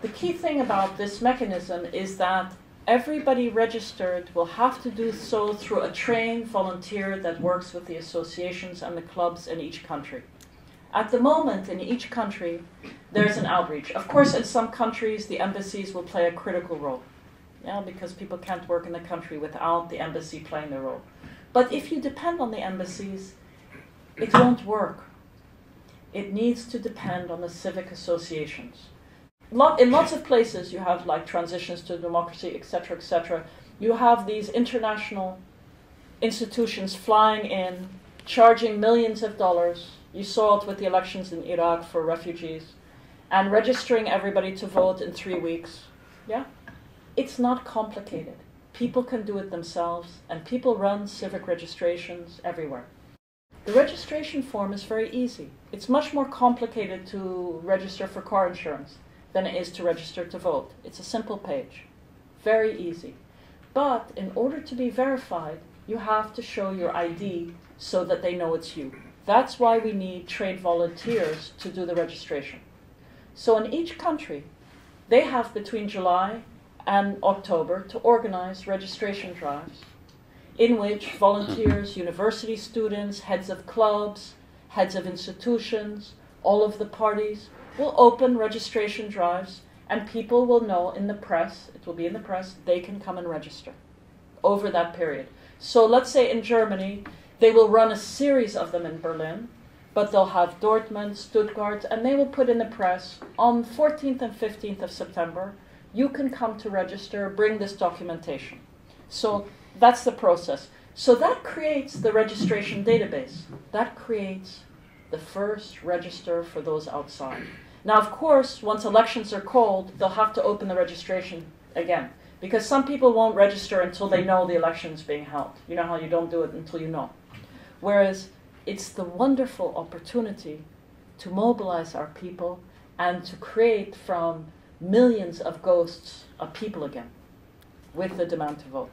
The key thing about this mechanism is that everybody registered will have to do so through a trained volunteer that works with the associations and the clubs in each country. At the moment, in each country, there's an outreach. Of course, in some countries, the embassies will play a critical role, because people can't work in the country without the embassy playing their role. But if you depend on the embassies, it won't work. It needs to depend on the civic associations. In lots of places, you have like transitions to democracy, etc., etc. You have these international institutions flying in, charging millions of dollars. You saw it with the elections in Iraq for refugees, and registering everybody to vote in 3 weeks. Yeah? It's not complicated. People can do it themselves, and people run civic registrations everywhere. The registration form is very easy. It's much more complicated to register for car insurance than it is to register to vote. It's a simple page. Very easy. But in order to be verified, you have to show your ID so that they know it's you. That's why we need trained volunteers to do the registration. So in each country, they have between July and October to organize registration drives in which volunteers, university students, heads of clubs, heads of institutions, all of the parties will open registration drives, and people will know in the press, it will be in the press, they can come and register over that period. So let's say in Germany, they will run a series of them in Berlin, but they'll have Dortmund, Stuttgart, and they will put in the press on 14th and 15th of September, you can come to register, bring this documentation. So that's the process. So that creates the registration database. That creates the first register for those outside. Now, of course, once elections are called, they'll have to open the registration again, because some people won't register until they know the election is being held. You know how you don't do it until you know. Whereas it's the wonderful opportunity to mobilize our people and to create from millions of ghosts a people again with the demand to vote.